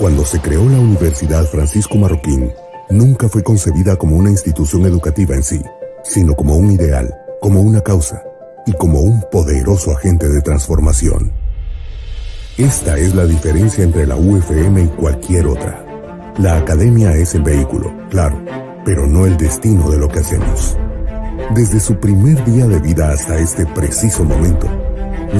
Cuando se creó la Universidad Francisco Marroquín, nunca fue concebida como una institución educativa en sí, sino como un ideal, como una causa y como un poderoso agente de transformación. Esta es la diferencia entre la UFM y cualquier otra. La academia es el vehículo, claro, pero no el destino de lo que hacemos. Desde su primer día de vida hasta este preciso momento,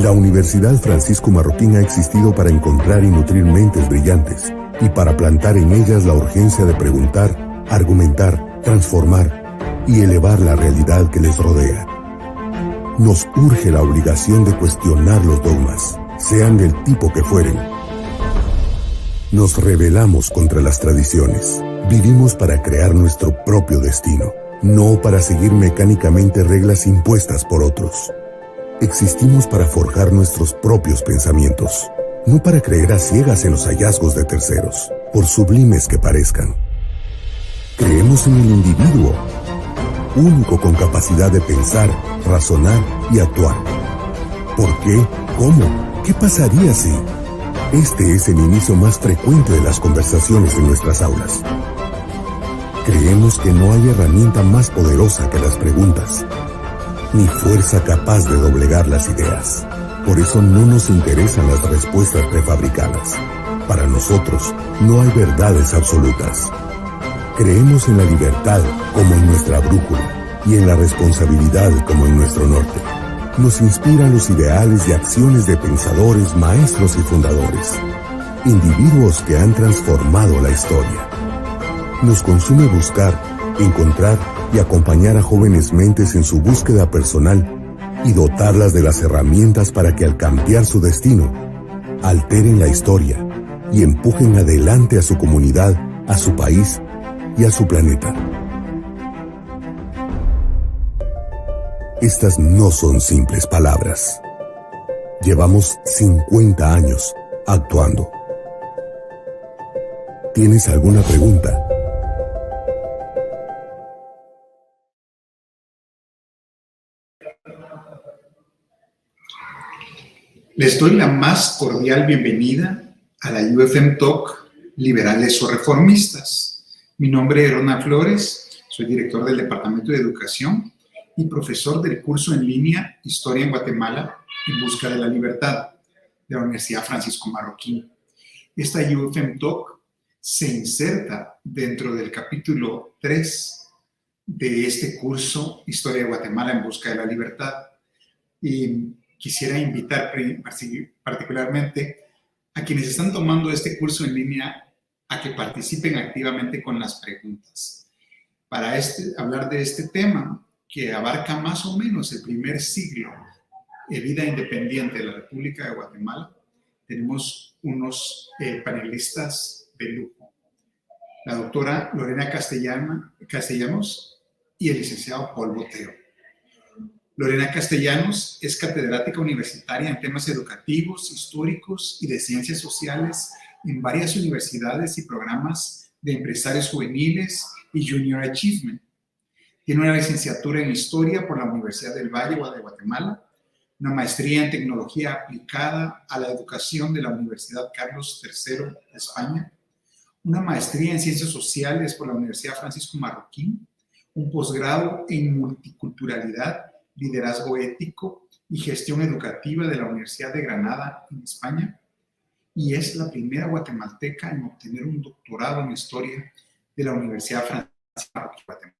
la Universidad Francisco Marroquín ha existido para encontrar y nutrir mentes brillantes y para plantar en ellas la urgencia de preguntar, argumentar, transformar y elevar la realidad que les rodea. Nos urge la obligación de cuestionar los dogmas, sean del tipo que fueren. Nos rebelamos contra las tradiciones. Vivimos para crear nuestro propio destino, no para seguir mecánicamente reglas impuestas por otros. Existimos para forjar nuestros propios pensamientos, no para creer a ciegas en los hallazgos de terceros, por sublimes que parezcan. Creemos en el individuo, único con capacidad de pensar, razonar y actuar. ¿Por qué? ¿Cómo? ¿Qué pasaría si? Este es el inicio más frecuente de las conversaciones en nuestras aulas. Creemos que no hay herramienta más poderosa que las preguntas, ni fuerza capaz de doblegar las ideas. Por eso no nos interesan las respuestas prefabricadas. Para nosotros no hay verdades absolutas. Creemos en la libertad como en nuestra brújula y en la responsabilidad como en nuestro norte. Nos inspiran los ideales y acciones de pensadores, maestros y fundadores, individuos que han transformado la historia. Nos consume buscar, encontrar y acompañar a jóvenes mentes en su búsqueda personal y dotarlas de las herramientas para que al cambiar su destino, alteren la historia y empujen adelante a su comunidad, a su país y a su planeta. Estas no son simples palabras. Llevamos 50 años actuando. ¿Tienes alguna pregunta? Les doy la más cordial bienvenida a la UFM Talk Liberales o Reformistas. Mi nombre es Ronald Flores, soy director del Departamento de Educación y profesor del curso en línea Historia en Guatemala en busca de la libertad de la Universidad Francisco Marroquín. Esta UFM Talk se inserta dentro del capítulo 3 de este curso Historia de Guatemala en busca de la libertad. Y quisiera invitar particularmente a quienes están tomando este curso en línea a que participen activamente con las preguntas. Para hablar de este tema, que abarca más o menos el primer siglo de vida independiente de la República de Guatemala, tenemos unos panelistas de lujo. La doctora Lorena Castellanos y el licenciado Paul Botero. Lorena Castellanos es catedrática universitaria en temas educativos, históricos y de ciencias sociales en varias universidades y programas de empresarios juveniles y Junior Achievement. Tiene una licenciatura en Historia por la Universidad del Valle de Guatemala, una maestría en Tecnología aplicada a la educación de la Universidad Carlos III de España, una maestría en Ciencias Sociales por la Universidad Francisco Marroquín, un posgrado en Multiculturalidad, Liderazgo Ético y Gestión Educativa de la Universidad de Granada en España, y es la primera guatemalteca en obtener un doctorado en Historia de la Universidad Francisco Marroquín, Guatemala.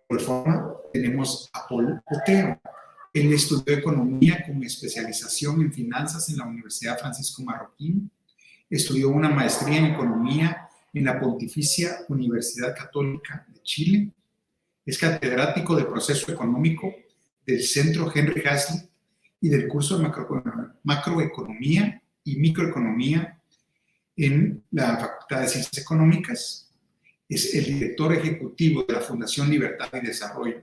Por forma, tenemos a Paul Botero. Él estudió Economía con especialización en Finanzas en la Universidad Francisco Marroquín. Estudió una maestría en Economía en la Pontificia Universidad Católica de Chile. Es catedrático de Proceso Económico del Centro Henry Hazlitt y del curso de Macroeconomía y Microeconomía en la Facultad de Ciencias Económicas. Es el director ejecutivo de la Fundación Libertad y Desarrollo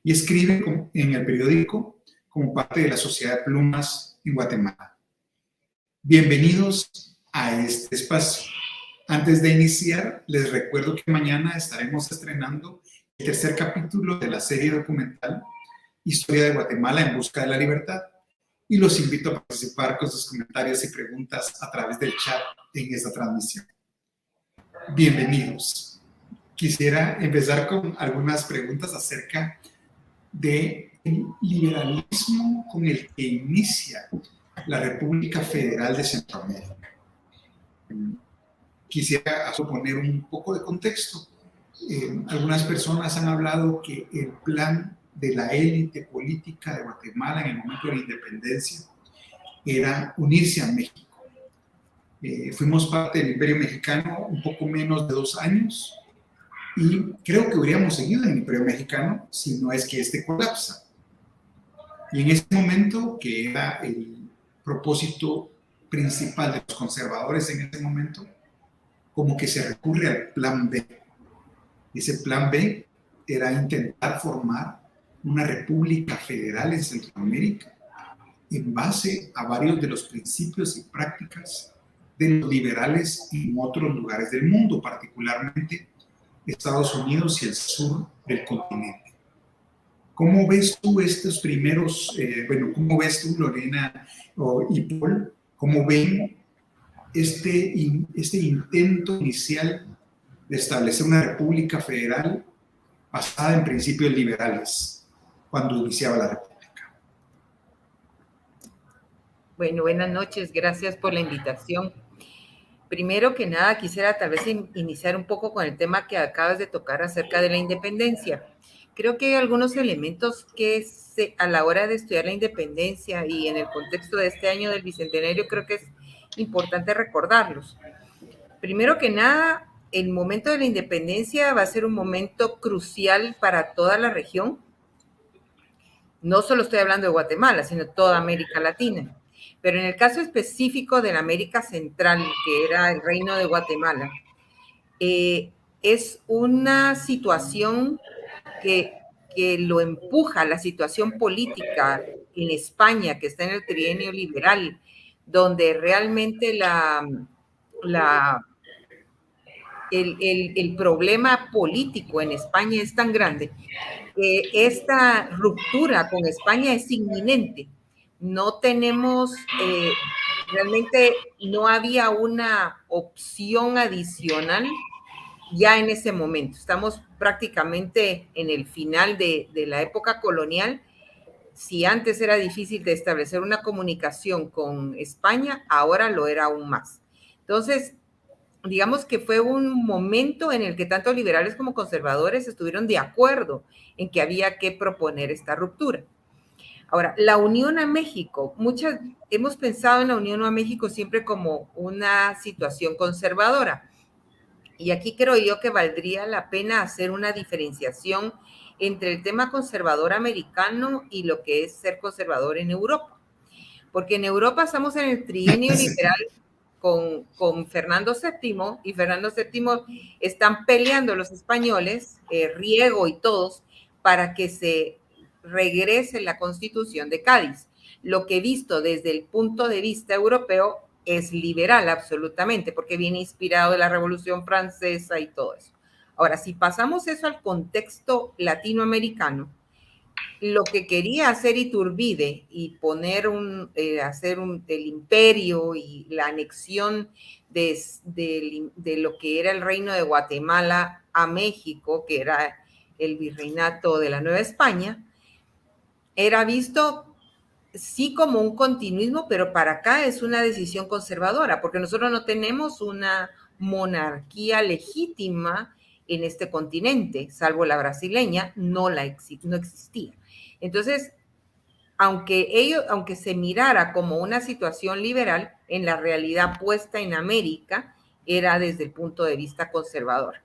y escribe en el periódico como parte de la Sociedad de Plumas en Guatemala. Bienvenidos a este espacio. Antes de iniciar, les recuerdo que mañana estaremos estrenando el tercer capítulo de la serie documental Historia de Guatemala en busca de la libertad, y los invito a participar con sus comentarios y preguntas a través del chat en esta transmisión. Bienvenidos. Quisiera empezar con algunas preguntas acerca del liberalismo con el que inicia la República Federal de Centroamérica. Quisiera poner un poco de contexto. Algunas personas han hablado que el plan de la élite política de Guatemala en el momento de la independencia era unirse a México. Fuimos parte del Imperio Mexicano un poco menos de 2 años y creo que hubiéramos seguido en el Imperio Mexicano si no es que este colapsa. Y en ese momento, que era el propósito principal de los conservadores en ese momento, como que se recurre al plan B. Ese plan B era intentar formar una república federal en Centroamérica en base a varios de los principios y prácticas de los liberales en otros lugares del mundo, particularmente Estados Unidos y el sur del continente. ¿Cómo ves tú estos primeros, cómo ves tú, Lorena y Paul, cómo ven este intento inicial de establecer una república federal basada en principios liberales cuando iniciaba la república? Bueno, buenas noches, gracias por la invitación. Primero que nada, quisiera tal vez iniciar un poco con el tema que acabas de tocar acerca de la independencia. Creo que hay algunos elementos que a la hora de estudiar la independencia y en el contexto de este año del Bicentenario, creo que es importante recordarlos. Primero que nada, el momento de la independencia va a ser un momento crucial para toda la región. No solo estoy hablando de Guatemala, sino toda América Latina. Pero en el caso específico de la América Central, que era el Reino de Guatemala, es una situación que lo empuja, la situación política en España, que está en el trienio liberal, donde realmente el problema político en España es tan grande que esta ruptura con España es inminente. No tenemos, realmente no había una opción adicional ya en ese momento. Estamos prácticamente en el final de la época colonial. Si antes era difícil de establecer una comunicación con España, ahora lo era aún más. Entonces, digamos que fue un momento en el que tanto liberales como conservadores estuvieron de acuerdo en que había que proponer esta ruptura. Ahora, la unión a México, hemos pensado en la unión a México siempre como una situación conservadora. Y aquí creo yo que valdría la pena hacer una diferenciación entre el tema conservador americano y lo que es ser conservador en Europa. Porque en Europa estamos en el trienio liberal con Fernando VII, y Fernando VII están peleando los españoles, Riego y todos, para que se regrese la Constitución de Cádiz. Lo que he visto desde el punto de vista europeo es liberal absolutamente, porque viene inspirado de la Revolución Francesa y todo eso. Ahora, si pasamos eso al contexto latinoamericano, lo que quería hacer Iturbide y poner el imperio y la anexión de lo que era el reino de Guatemala a México, que era el virreinato de la Nueva España, era visto sí como un continuismo, pero para acá es una decisión conservadora, porque nosotros no tenemos una monarquía legítima en este continente, salvo la brasileña, no existía. Entonces, aunque se mirara como una situación liberal, en la realidad puesta en América era desde el punto de vista conservador.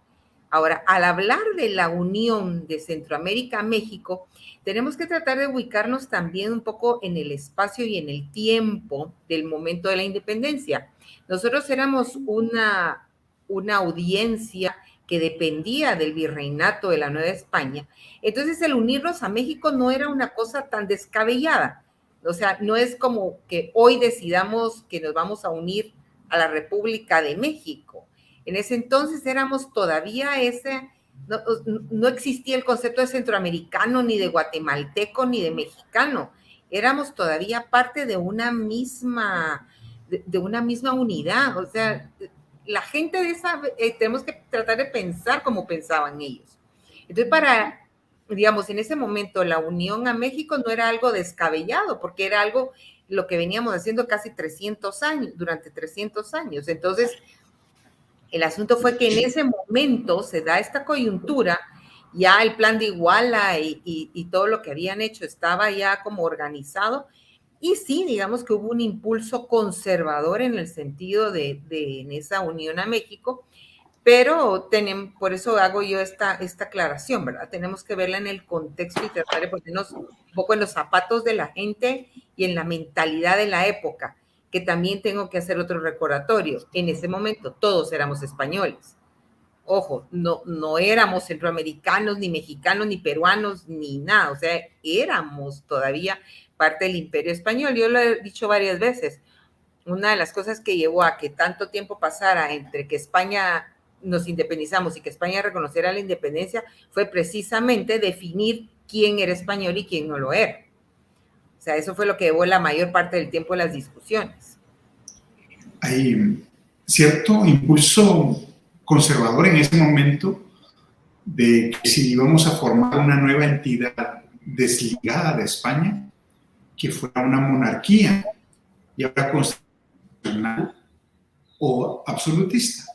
Ahora, al hablar de la unión de Centroamérica a México, tenemos que tratar de ubicarnos también un poco en el espacio y en el tiempo del momento de la independencia. Nosotros éramos una audiencia que dependía del virreinato de la Nueva España. Entonces, el unirnos a México no era una cosa tan descabellada. O sea, no es como que hoy decidamos que nos vamos a unir a la República de México. En ese entonces éramos todavía no existía el concepto de centroamericano, ni de guatemalteco, ni de mexicano. Éramos todavía parte de una misma de una misma unidad. O sea, la gente de esa, tenemos que tratar de pensar como pensaban ellos. Entonces, digamos, en ese momento la unión a México no era algo descabellado, porque era algo lo que veníamos haciendo casi 300 años, durante 300 años. Entonces, el asunto fue que en ese momento se da esta coyuntura, ya el plan de Iguala y todo lo que habían hecho estaba ya como organizado, y sí, digamos que hubo un impulso conservador en el sentido de en esa unión a México, pero por eso hago yo esta aclaración, ¿verdad? Tenemos que verla en el contexto y tratar de ponernos un poco en los zapatos de la gente y en la mentalidad de la época, que también tengo que hacer otro recordatorio. En ese momento todos éramos españoles. Ojo, no éramos centroamericanos, ni mexicanos, ni peruanos, ni nada. O sea, éramos todavía parte del Imperio Español. Yo lo he dicho varias veces. Una de las cosas que llevó a que tanto tiempo pasara entre que España nos independizamos y que España reconociera la independencia fue precisamente definir quién era español y quién no lo era. O sea, eso fue lo que llevó la mayor parte del tiempo las discusiones. Hay cierto impulso conservador en ese momento de que si íbamos a formar una nueva entidad desligada de España, que fuera una monarquía, y ahora constitucional o absolutista.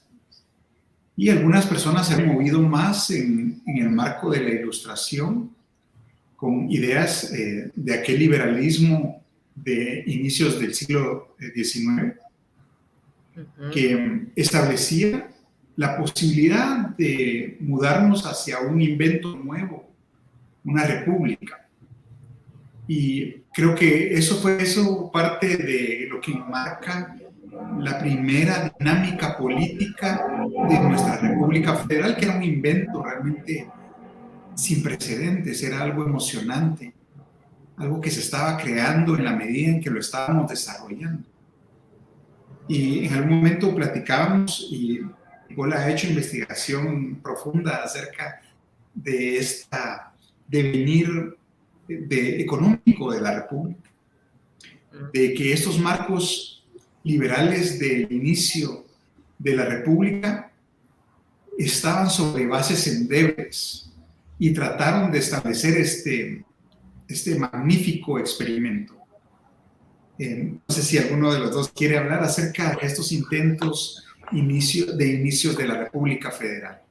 Y algunas personas se han movido más en el marco de la Ilustración, con ideas de aquel liberalismo de inicios del siglo XIX, que establecía la posibilidad de mudarnos hacia un invento nuevo, una república. Y creo que eso parte de lo que marca la primera dinámica política de nuestra República Federal, que era un invento realmente sin precedentes, era algo emocionante, algo que se estaba creando en la medida en que lo estábamos desarrollando. Y en algún momento platicábamos, y Iguala ha hecho investigación profunda acerca de devenir económico de la República, de que estos marcos liberales del inicio de la República estaban sobre bases endebles y trataron de establecer este magnífico experimento. No sé si alguno de los dos quiere hablar acerca de estos intentos de inicios de la República Federal.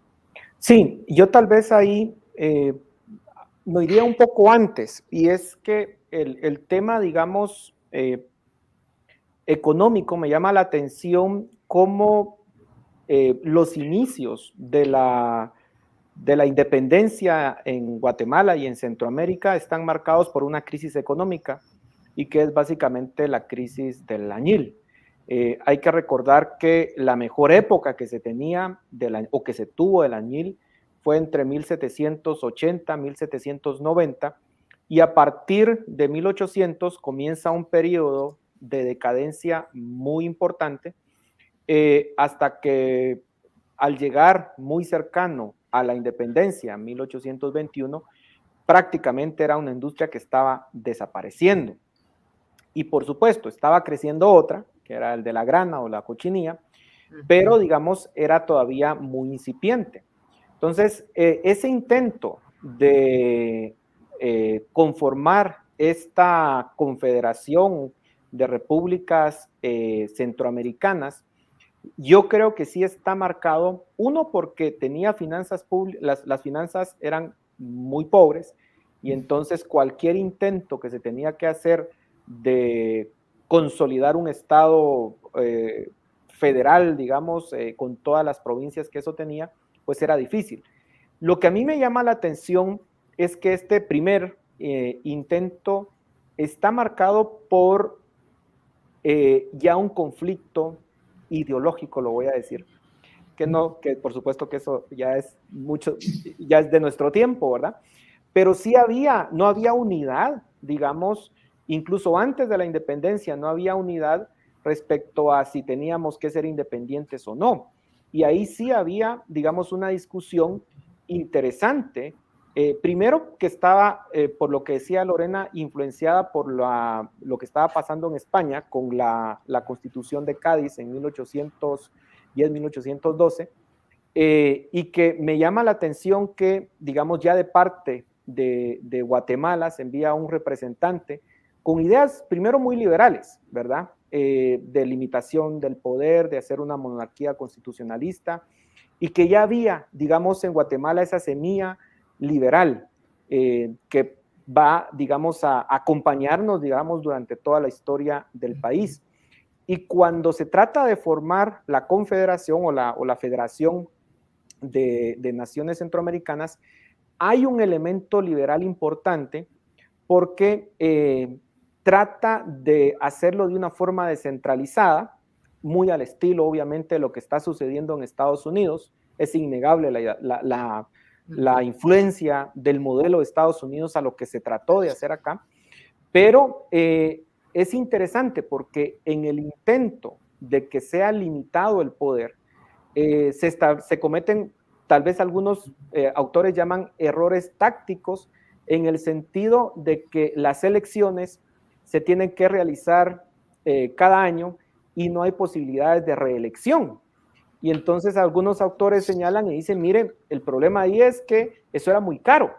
Sí, yo tal vez ahí me iría un poco antes, y es que el tema, digamos, económico me llama la atención cómo los inicios de la independencia en Guatemala y en Centroamérica están marcados por una crisis económica, y que es básicamente la crisis del añil. Hay que recordar que la mejor época que se tenía o que se tuvo del añil fue entre 1780 y 1790, y a partir de 1800 comienza un periodo de decadencia muy importante, hasta que al llegar muy cercano a la independencia, en 1821, prácticamente era una industria que estaba desapareciendo. Y por supuesto, estaba creciendo otra, que era el de la grana o la cochinilla, pero digamos, era todavía muy incipiente. Entonces, ese intento de conformar esta confederación de repúblicas centroamericanas, yo creo que sí está marcado, uno, porque tenía finanzas públicas, las finanzas eran muy pobres, y entonces cualquier intento que se tenía que hacer de consolidar un estado federal, digamos, con todas las provincias que eso tenía, pues era difícil. Lo que a mí me llama la atención es que este primer intento está marcado por ya un conflicto ideológico, lo voy a decir, que por supuesto que eso ya es de nuestro tiempo, ¿verdad? Pero sí no había unidad, digamos, incluso antes de la independencia no había unidad respecto a si teníamos que ser independientes o no. Y ahí sí había, digamos, una discusión interesante Primero que estaba, por lo que decía Lorena, influenciada por lo que estaba pasando en España con la Constitución de Cádiz en 1810-1812, y que me llama la atención que, digamos, ya de parte de Guatemala se envía un representante con ideas primero muy liberales, ¿verdad? De limitación del poder, de hacer una monarquía constitucionalista, y que ya había, digamos, en Guatemala esa semilla liberal que va, digamos, a acompañarnos, digamos, durante toda la historia del país. Y cuando se trata de formar la confederación o la federación de naciones centroamericanas, hay un elemento liberal importante porque trata de hacerlo de una forma descentralizada, muy al estilo, obviamente, de lo que está sucediendo en Estados Unidos. Es innegable la influencia del modelo de Estados Unidos a lo que se trató de hacer acá, pero es interesante porque en el intento de que sea limitado el poder, se cometen, tal vez algunos autores llaman errores tácticos, en el sentido de que las elecciones se tienen que realizar cada año y no hay posibilidades de reelección. Y entonces algunos autores señalan y dicen, miren, el problema ahí es que eso era muy caro,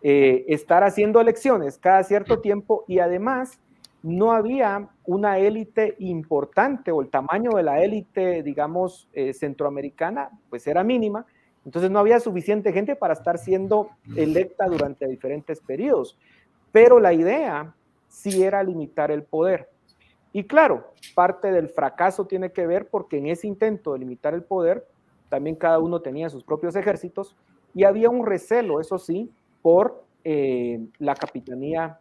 estar haciendo elecciones cada cierto tiempo, y además no había una élite importante, o el tamaño de la élite, digamos, centroamericana, pues era mínima. Entonces no había suficiente gente para estar siendo electa durante diferentes periodos. Pero la idea sí era limitar el poder. Y claro, parte del fracaso tiene que ver porque en ese intento de limitar el poder, también cada uno tenía sus propios ejércitos, y había un recelo, eso sí, por la capitanía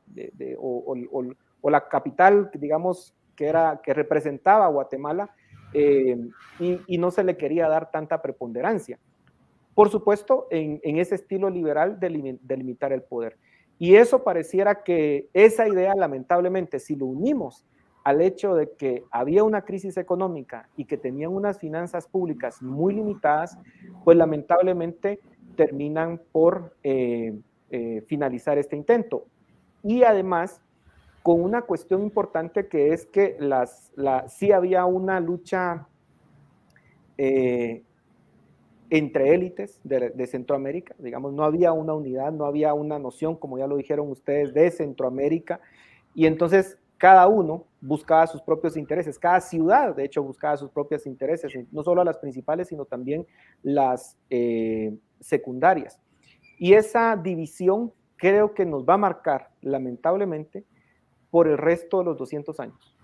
o la capital, digamos, que representaba a Guatemala, y no se le quería dar tanta preponderancia. Por supuesto, en ese estilo liberal de limitar el poder. Y eso pareciera que esa idea, lamentablemente, si lo unimos al hecho de que había una crisis económica y que tenían unas finanzas públicas muy limitadas, pues lamentablemente terminan por finalizar este intento. Y además, con una cuestión importante, que es que sí había una lucha entre élites de Centroamérica, digamos, no había una unidad, no había una noción, como ya lo dijeron ustedes, de Centroamérica, y entonces cada uno buscaba sus propios intereses, cada ciudad, de hecho, buscaba sus propios intereses, no solo las principales, sino también las secundarias. Y esa división creo que nos va a marcar, lamentablemente, por el resto de los 200 años.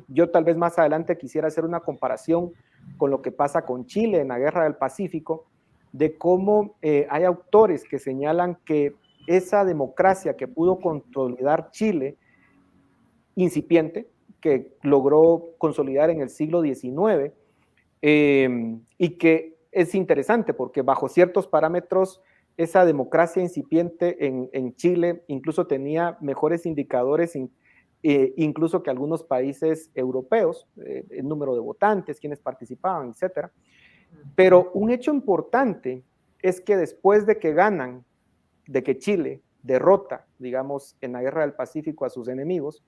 Yo tal vez más adelante quisiera hacer una comparación con lo que pasa con Chile en la Guerra del Pacífico, de cómo hay autores que señalan que esa democracia que pudo consolidar Chile, incipiente, que logró consolidar en el siglo XIX, y que es interesante porque bajo ciertos parámetros esa democracia incipiente en Chile incluso tenía mejores indicadores incluso que algunos países europeos, el número de votantes, quienes participaban, etc. Pero un hecho importante es que después de que ganan, de que Chile derrota, digamos, en la Guerra del Pacífico a sus enemigos,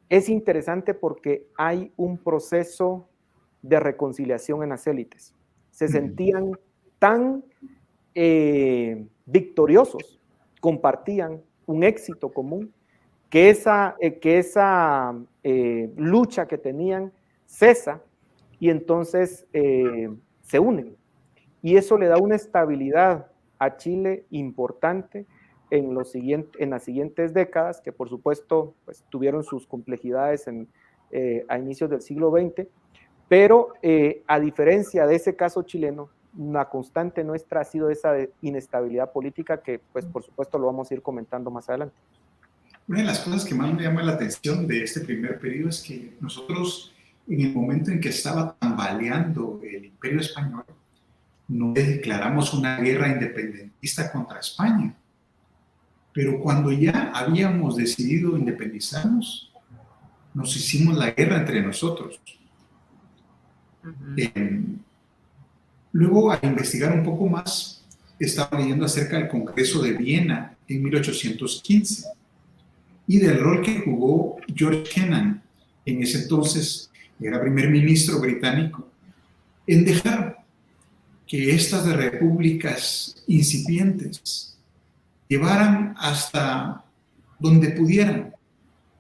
es interesante porque hay un proceso de reconciliación en las élites. Se sentían tan victoriosos, compartían un éxito común, que esa lucha que tenían cesa, y entonces se unen. Y eso le da una estabilidad a Chile importante en las siguientes décadas, que por supuesto pues, tuvieron sus complejidades a inicios del siglo XX, pero a diferencia de ese caso chileno, una constante nuestra ha sido esa inestabilidad política que pues por supuesto lo vamos a ir comentando más adelante. Una de las cosas que más me llama la atención de este primer periodo es que nosotros, en el momento en que estaba tambaleando el Imperio Español, no declaramos una guerra independentista contra España. Pero cuando ya habíamos decidido independizarnos, nos hicimos la guerra entre nosotros. Luego, al investigar un poco más, estaba leyendo acerca del Congreso de Viena en 1815 y del rol que jugó George Kennan, en ese entonces era primer ministro británico, en dejar que estas repúblicas incipientes llevaran hasta donde pudieran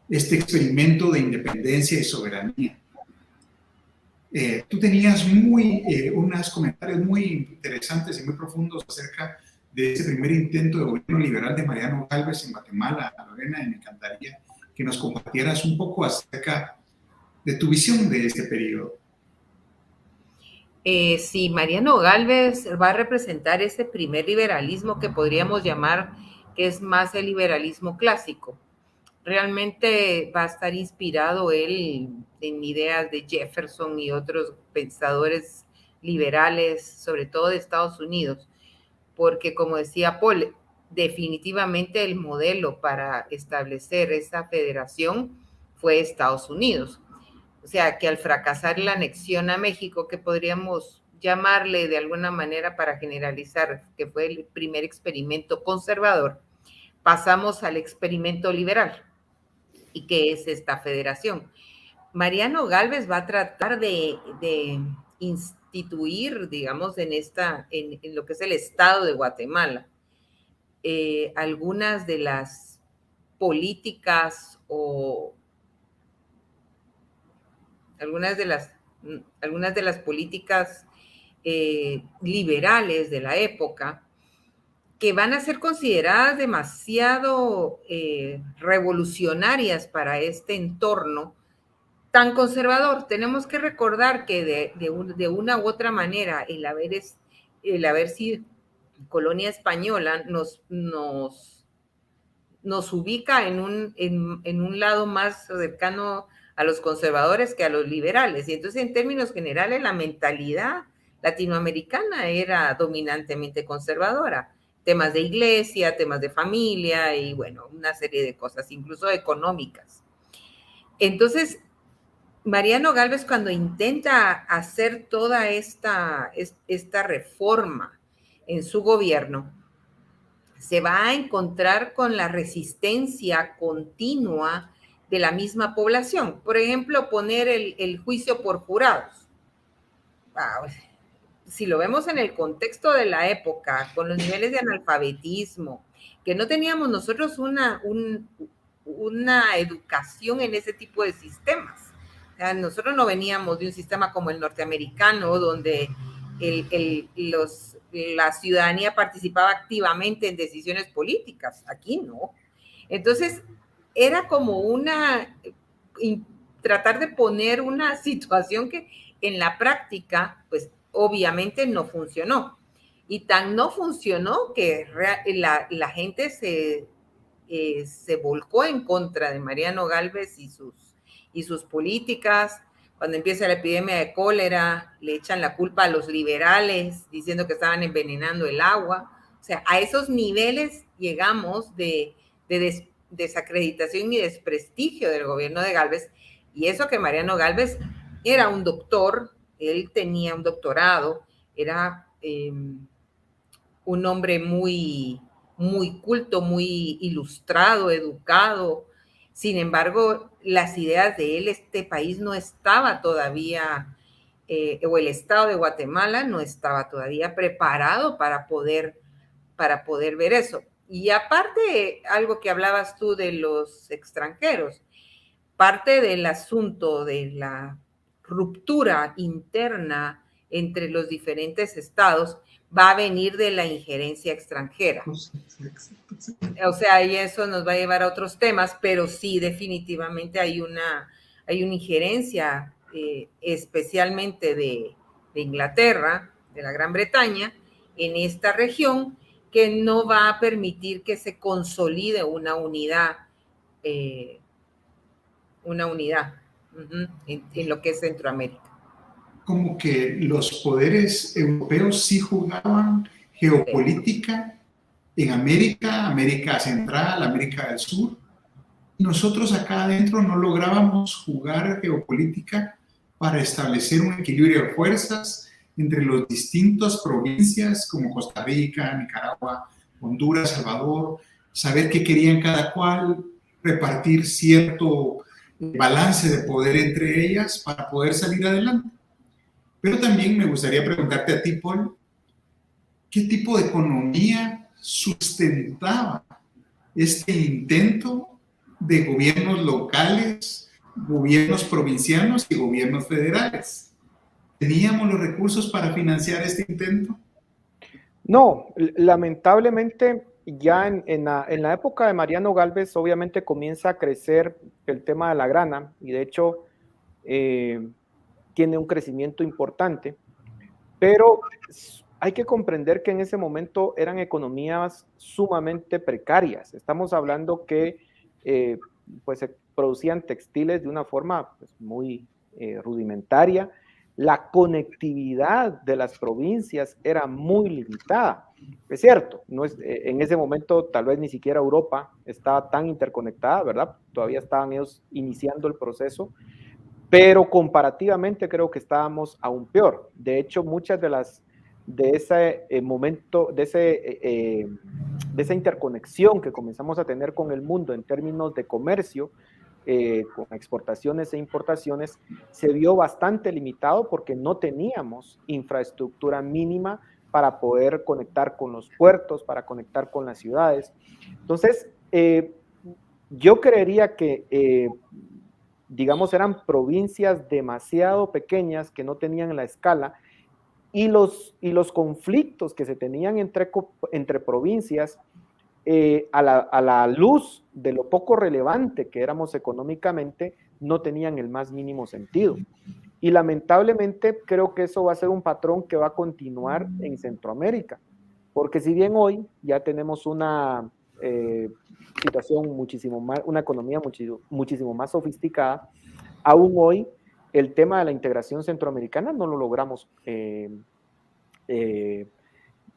este experimento de independencia y soberanía. Tú tenías unos comentarios muy interesantes y muy profundos acerca de ese primer intento de gobierno liberal de Mariano Gálvez en Guatemala, Lorena, y me encantaría que nos compartieras un poco acerca de tu visión de este periodo. Sí, Mariano Gálvez va a representar ese primer liberalismo que podríamos llamar que es más el liberalismo clásico. Realmente va a estar inspirado él en ideas de Jefferson y otros pensadores liberales, sobre todo de Estados Unidos, porque como decía Paul, definitivamente el modelo para establecer esa federación fue Estados Unidos. O sea, que al fracasar la anexión a México, que podríamos llamarle de alguna manera para generalizar, que fue el primer experimento conservador, pasamos al experimento liberal. ¿Y qué es esta federación? Mariano Gálvez va a tratar de instituir, digamos, en lo que es el Estado de Guatemala, algunas de las políticas o algunas de las políticas liberales de la época, que van a ser consideradas demasiado revolucionarias para este entorno tan conservador. Tenemos que recordar que de una u otra manera el haber sido colonia española nos ubica en un lado más cercano a los conservadores que a los liberales. Y entonces, en términos generales, la mentalidad latinoamericana era dominantemente conservadora. Temas de iglesia, temas de familia y, bueno, una serie de cosas, incluso económicas. Entonces, Mariano Gálvez, cuando intenta hacer toda esta reforma en su gobierno, se va a encontrar con la resistencia continua de la misma población. Por ejemplo, poner el juicio por jurados. Si lo vemos en el contexto de la época, con los niveles de analfabetismo, que no teníamos nosotros una educación en ese tipo de sistemas. O sea, nosotros no veníamos de un sistema como el norteamericano, donde la ciudadanía participaba activamente en decisiones políticas. Aquí no. Entonces, era como tratar de poner una situación que en la práctica, pues, obviamente no funcionó. Y tan no funcionó que la gente se volcó en contra de Mariano Gálvez y sus políticas. Cuando empieza la epidemia de cólera, le echan la culpa a los liberales, diciendo que estaban envenenando el agua. O sea, a esos niveles llegamos de desacreditación y desprestigio del gobierno de Gálvez. Y eso que Mariano Gálvez era un doctor, él tenía un doctorado, era un hombre muy, muy culto, muy ilustrado, educado. Sin embargo, las ideas de él, este país no estaba todavía, o el Estado de Guatemala no estaba todavía preparado para poder ver eso. Y aparte, algo que hablabas tú de los extranjeros, parte del asunto de la ruptura interna entre los diferentes estados va a venir de la injerencia extranjera. O sea, y eso nos va a llevar a otros temas, pero sí, definitivamente hay una injerencia, especialmente de Inglaterra, de la Gran Bretaña, en esta región, que no va a permitir que se consolide una unidad en lo que es Centroamérica. Como que los poderes europeos sí jugaban geopolítica en América Central, América del Sur, y nosotros acá adentro no lográbamos jugar geopolítica para establecer un equilibrio de fuerzas entre las distintas provincias como Costa Rica, Nicaragua, Honduras, Salvador, saber qué querían cada cual, repartir cierto balance de poder entre ellas para poder salir adelante. Pero también me gustaría preguntarte a ti, Paul, ¿qué tipo de economía sustentaba este intento de gobiernos locales, gobiernos provincianos y gobiernos federales? ¿Teníamos los recursos para financiar este intento? No, lamentablemente ya en la época de Mariano Gálvez obviamente comienza a crecer el tema de la grana y de hecho tiene un crecimiento importante, pero hay que comprender que en ese momento eran economías sumamente precarias. Estamos hablando que pues se producían textiles de una forma pues, muy rudimentaria. La conectividad de las provincias era muy limitada. Es cierto, no es, en ese momento tal vez ni siquiera Europa estaba tan interconectada, ¿verdad? Todavía estaban ellos iniciando el proceso, pero comparativamente creo que estábamos aún peor. De hecho, muchas de ese momento, de esa interconexión que comenzamos a tener con el mundo en términos de comercio, con exportaciones e importaciones, se vio bastante limitado porque no teníamos infraestructura mínima para poder conectar con los puertos, para conectar con las ciudades. Entonces, yo creería que, digamos, eran provincias demasiado pequeñas que no tenían la escala y los conflictos que se tenían entre provincias a la luz de lo poco relevante que éramos económicamente, no tenían el más mínimo sentido. Y lamentablemente creo que eso va a ser un patrón que va a continuar en Centroamérica, porque si bien hoy ya tenemos una situación muchísimo más, una economía muchísimo más sofisticada, aún hoy el tema de la integración centroamericana no lo logramos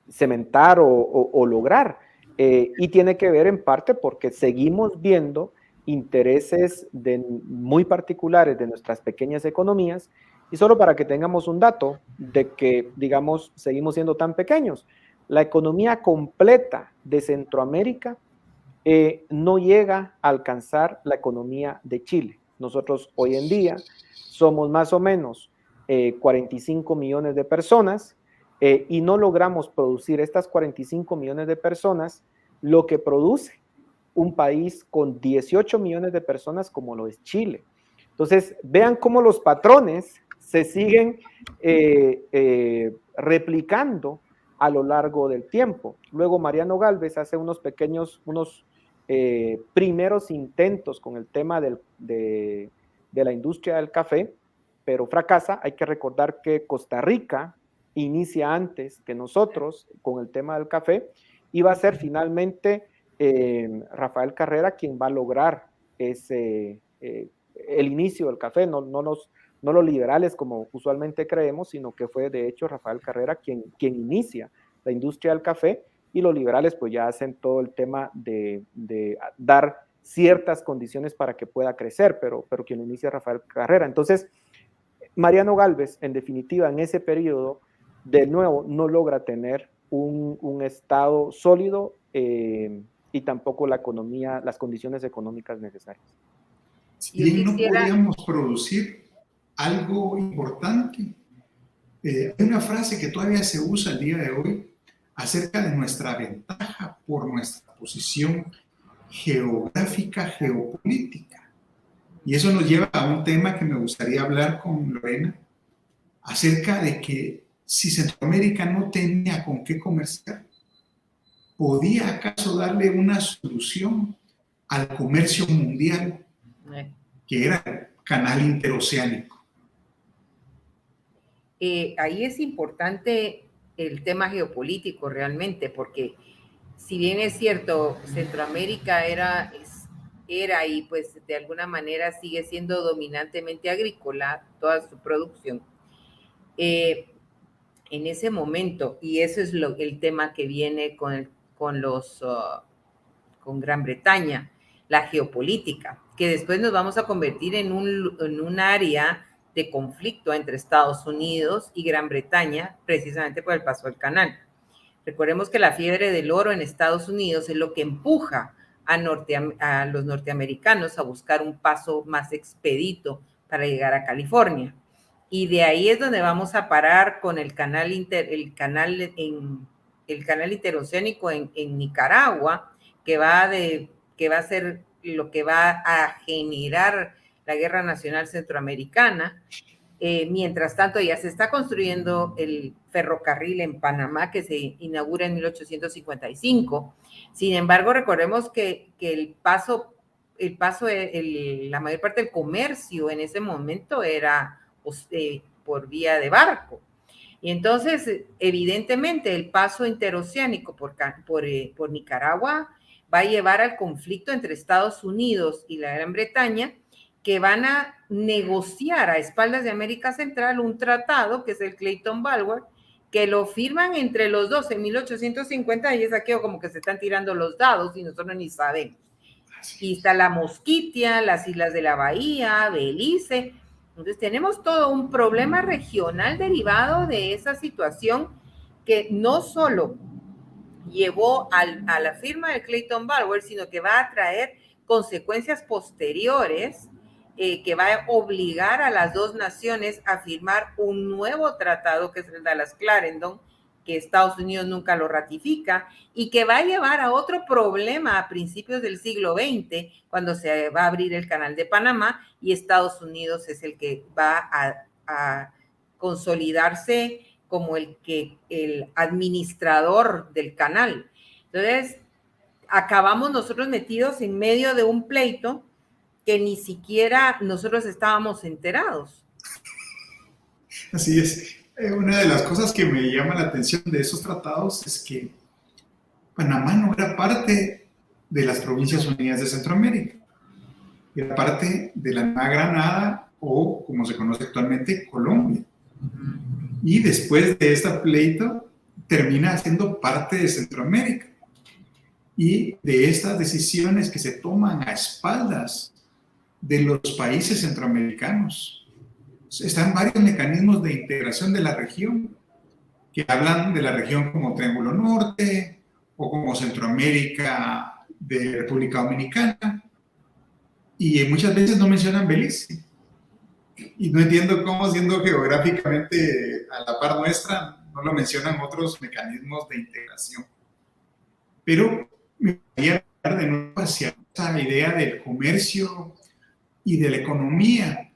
cementar o lograr. Y tiene que ver en parte porque seguimos viendo intereses muy particulares de nuestras pequeñas economías. Y solo para que tengamos un dato de que, digamos, seguimos siendo tan pequeños, la economía completa de Centroamérica no llega a alcanzar la economía de Chile. Nosotros hoy en día somos más o menos 45 millones de personas y no logramos producir estas 45 millones de personas lo que produce un país con 18 millones de personas como lo es Chile. Entonces, vean cómo los patrones se siguen replicando a lo largo del tiempo. Luego Mariano Gálvez hace unos primeros intentos con el tema de la industria del café, pero fracasa. Hay que recordar que Costa Rica inicia antes que nosotros con el tema del café y va a ser finalmente Rafael Carrera quien va a lograr el inicio del café, no los liberales como usualmente creemos, sino que fue de hecho Rafael Carrera quien inicia la industria del café y los liberales pues ya hacen todo el tema de dar ciertas condiciones para que pueda crecer, pero quien inicia es Rafael Carrera. Entonces, Mariano Gálvez, en definitiva, en ese periodo, de nuevo, no logra tener un Estado sólido y tampoco la economía, las condiciones económicas necesarias. Y no podíamos producir algo importante. Hay una frase que todavía se usa el día de hoy acerca de nuestra ventaja por nuestra posición geográfica, geopolítica. Y eso nos lleva a un tema que me gustaría hablar con Lorena, acerca de que si Centroamérica no tenía con qué comerciar, ¿podía acaso darle una solución al comercio mundial, que era el canal interoceánico? Ahí es importante el tema geopolítico realmente, porque si bien es cierto, Centroamérica era y pues de alguna manera sigue siendo dominantemente agrícola, toda su producción, en ese momento, y eso es el tema que viene con Gran Bretaña, la geopolítica, que después nos vamos a convertir en un área de conflicto entre Estados Unidos y Gran Bretaña, precisamente por el paso del canal. Recordemos que la fiebre del oro en Estados Unidos es lo que empuja a los norteamericanos a buscar un paso más expedito para llegar a California. Y de ahí es donde vamos a parar con el canal interoceánico en Nicaragua, que va a ser lo que va a generar la Guerra Nacional Centroamericana. Mientras tanto, ya se está construyendo el ferrocarril en Panamá, que se inaugura en 1855. Sin embargo, recordemos que la mayor parte del comercio en ese momento era por vía de barco. Y entonces, evidentemente, el paso interoceánico por Nicaragua va a llevar al conflicto entre Estados Unidos y la Gran Bretaña, que van a negociar a espaldas de América Central un tratado, que es el Clayton-Balboa, que lo firman entre los dos en 1850, y es aquello como que se están tirando los dados y nosotros ni sabemos. Y está la Mosquitia, las Islas de la Bahía, Belice. Entonces tenemos todo un problema regional derivado de esa situación que no solo llevó a la firma del Clayton-Balboa, sino que va a traer consecuencias posteriores, que va a obligar a las dos naciones a firmar un nuevo tratado, que es el Dallas-Clarendon, que Estados Unidos nunca lo ratifica, y que va a llevar a otro problema a principios del siglo XX, cuando se va a abrir el canal de Panamá, y Estados Unidos es el que va a consolidarse como el administrador del canal. Entonces, acabamos nosotros metidos en medio de un pleito que ni siquiera nosotros estábamos enterados. Así es. Una de las cosas que me llama la atención de esos tratados es que Panamá no era parte de las Provincias Unidas de Centroamérica. Era parte de la Nueva Granada, o como se conoce actualmente, Colombia. Y después de este pleito termina siendo parte de Centroamérica. Y de estas decisiones que se toman a espaldas de los países centroamericanos, están varios mecanismos de integración de la región, que hablan de la región como Triángulo Norte o como Centroamérica de República Dominicana, y muchas veces no mencionan Belice. Y no entiendo cómo, siendo geográficamente a la par nuestra, no lo mencionan otros mecanismos de integración. Pero me gustaría hablar de nuevo hacia esa idea del comercio y de la economía.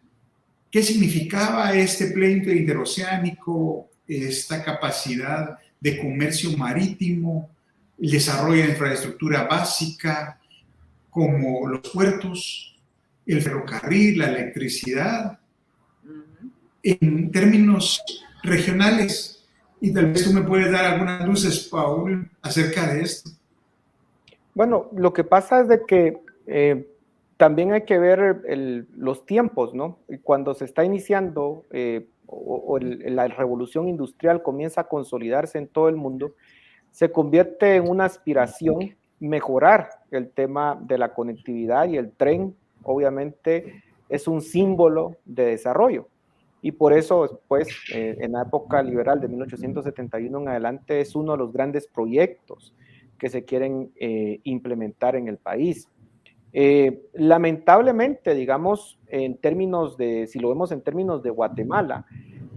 ¿Qué significaba este pleito interoceánico, esta capacidad de comercio marítimo, el desarrollo de infraestructura básica como los puertos, el ferrocarril, la electricidad, en términos regionales? Y tal vez tú me puedes dar algunas luces, Paul, acerca de esto. Bueno, lo que pasa es de que también hay que ver los tiempos, ¿no? Cuando se está iniciando la revolución industrial comienza a consolidarse en todo el mundo, se convierte en una aspiración mejorar el tema de la conectividad, y el tren obviamente es un símbolo de desarrollo. Y por eso después, en la época liberal de 1871 en adelante, es uno de los grandes proyectos que se quieren implementar en el país. Lamentablemente, digamos, en términos de, si lo vemos en términos de Guatemala,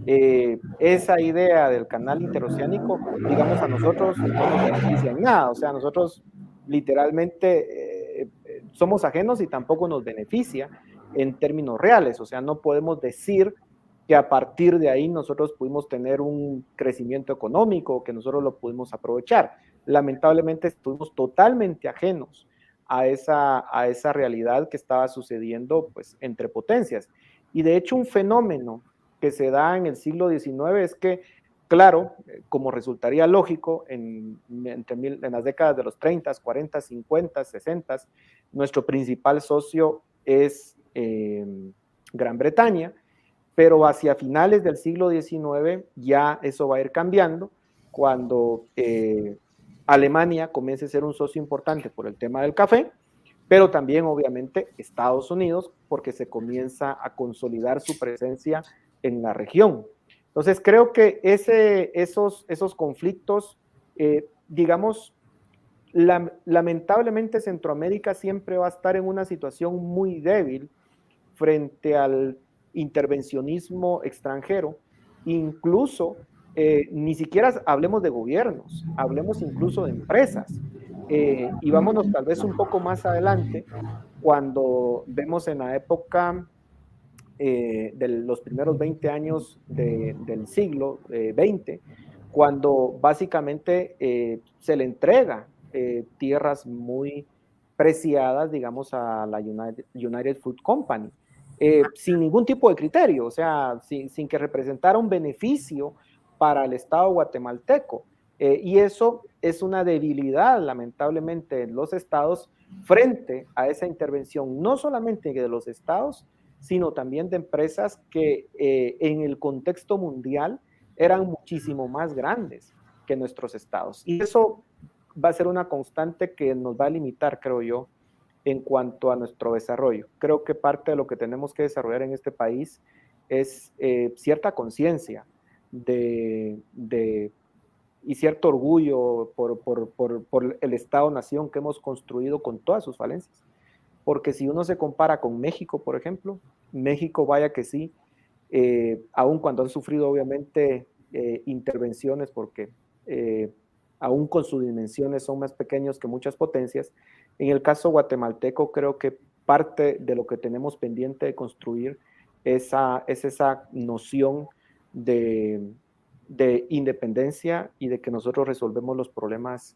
esa idea del canal interoceánico, digamos, a nosotros no nos beneficia en nada. O sea, nosotros literalmente somos ajenos y tampoco nos beneficia en términos reales. O sea, no podemos decir que a partir de ahí nosotros pudimos tener un crecimiento económico, que nosotros lo pudimos aprovechar. Lamentablemente estuvimos totalmente ajenos a esa realidad que estaba sucediendo, pues, entre potencias. Y de hecho un fenómeno que se da en el siglo XIX es que, claro, como resultaría lógico, en las décadas de los 30, 40, 50, 60, nuestro principal socio es Gran Bretaña, pero hacia finales del siglo XIX ya eso va a ir cambiando, cuando Alemania comienza a ser un socio importante por el tema del café, pero también obviamente Estados Unidos, porque se comienza a consolidar su presencia en la región. Entonces creo que esos conflictos, digamos, lamentablemente Centroamérica siempre va a estar en una situación muy débil frente al intervencionismo extranjero, incluso ni siquiera hablemos de gobiernos, hablemos incluso de empresas. Y vámonos tal vez un poco más adelante, cuando vemos en la época de los primeros 20 años del siglo XX, cuando básicamente se le entrega tierras muy preciadas, digamos, a la United Fruit Company, sin ningún tipo de criterio, o sea, sin que representara un beneficio para el Estado guatemalteco. Y eso es una debilidad, lamentablemente, en los estados frente a esa intervención, no solamente de los estados, sino también de empresas que en el contexto mundial eran muchísimo más grandes que nuestros estados. Y eso va a ser una constante que nos va a limitar, creo yo, en cuanto a nuestro desarrollo. Creo que parte de lo que tenemos que desarrollar en este país es cierta conciencia y cierto orgullo por el Estado-nación que hemos construido con todas sus falencias. Porque si uno se compara con México, por ejemplo, México, vaya que sí, aun cuando han sufrido obviamente intervenciones, porque aún con sus dimensiones son más pequeños que muchas potencias, en el caso guatemalteco creo que parte de lo que tenemos pendiente de construir es esa noción de independencia y de que nosotros resolvemos los problemas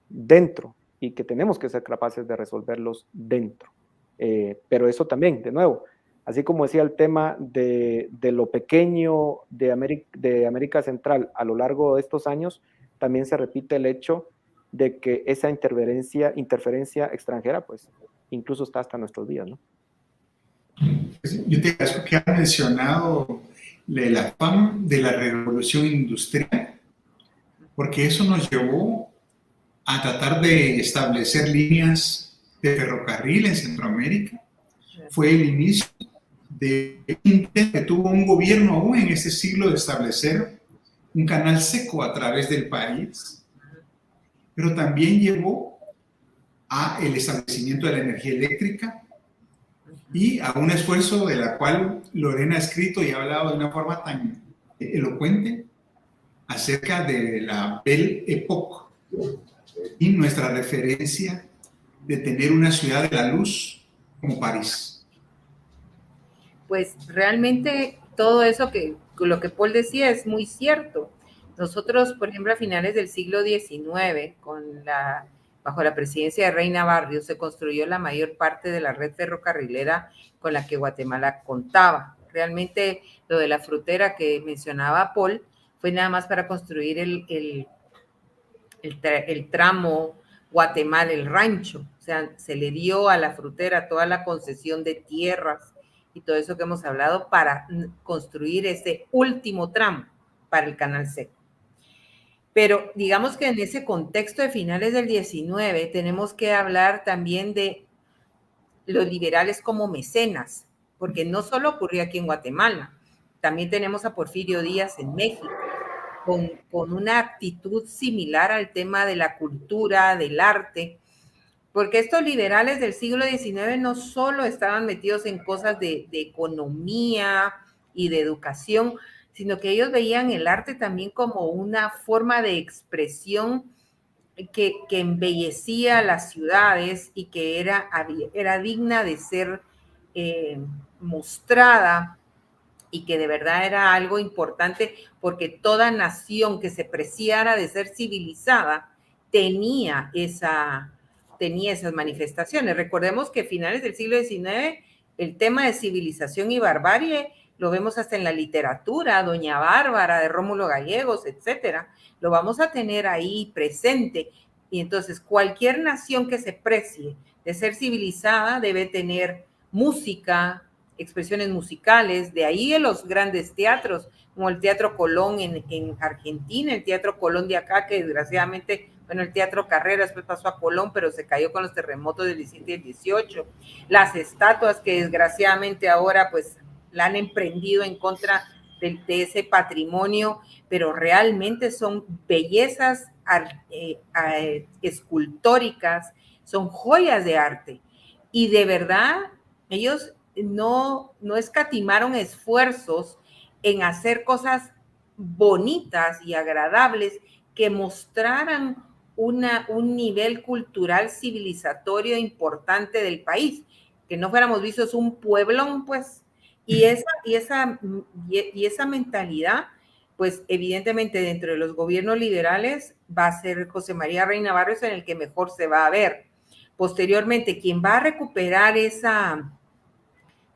dentro y que tenemos que ser capaces de resolverlos dentro. Pero eso también, de nuevo, así como decía el tema de lo pequeño de América Central a lo largo de estos años, también se repite el hecho de que esa interferencia extranjera, pues, incluso está hasta nuestros días, ¿no? Yo te agradezco que has mencionado el afán de la revolución industrial, porque eso nos llevó a tratar de establecer líneas de ferrocarril en Centroamérica. Fue el inicio de un intento que tuvo un gobierno aún en ese siglo de establecer un canal seco a través del país, pero también llevó a el establecimiento de la energía eléctrica y a un esfuerzo de la cual Lorena ha escrito y ha hablado de una forma tan elocuente acerca de la Belle Époque y nuestra referencia de tener una ciudad de la luz como París. Pues realmente todo eso lo que Paul decía es muy cierto. Nosotros, por ejemplo, a finales del siglo XIX, bajo la presidencia de Reina Barrios, se construyó la mayor parte de la red ferrocarrilera con la que Guatemala contaba. Realmente lo de la frutera que mencionaba Paul fue nada más para construir el tramo Guatemala, el rancho. O sea, se le dio a la frutera toda la concesión de tierras y todo eso que hemos hablado para construir ese último tramo para el canal seco. Pero digamos que en ese contexto de finales del 19 tenemos que hablar también de los liberales como mecenas, porque no solo ocurrió aquí en Guatemala, también tenemos a Porfirio Díaz en México, con una actitud similar al tema de la cultura, del arte, porque estos liberales del siglo XIX no solo estaban metidos en cosas de economía y de educación, sino que ellos veían el arte también como una forma de expresión que embellecía las ciudades y que era digna de ser mostrada y que de verdad era algo importante porque toda nación que se preciara de ser civilizada tenía esas manifestaciones. Recordemos que a finales del siglo XIX el tema de civilización y barbarie lo vemos hasta en la literatura, Doña Bárbara de Rómulo Gallegos, etcétera, lo vamos a tener ahí presente. Y entonces cualquier nación que se precie de ser civilizada debe tener música, expresiones musicales, de ahí en los grandes teatros, como el Teatro Colón en Argentina, el Teatro Colón de acá, que desgraciadamente, bueno, el Teatro Carrera después pasó a Colón, pero se cayó con los terremotos del 17 y el 18, las estatuas que desgraciadamente ahora pues la han emprendido en contra de ese patrimonio, pero realmente son bellezas escultóricas, son joyas de arte. Y de verdad, ellos no escatimaron esfuerzos en hacer cosas bonitas y agradables que mostraran un nivel cultural civilizatorio importante del país, que no fuéramos vistos un pueblón, pues, y esa mentalidad, pues evidentemente dentro de los gobiernos liberales va a ser José María Reina Barrios en el que mejor se va a ver. Posteriormente, quien va a recuperar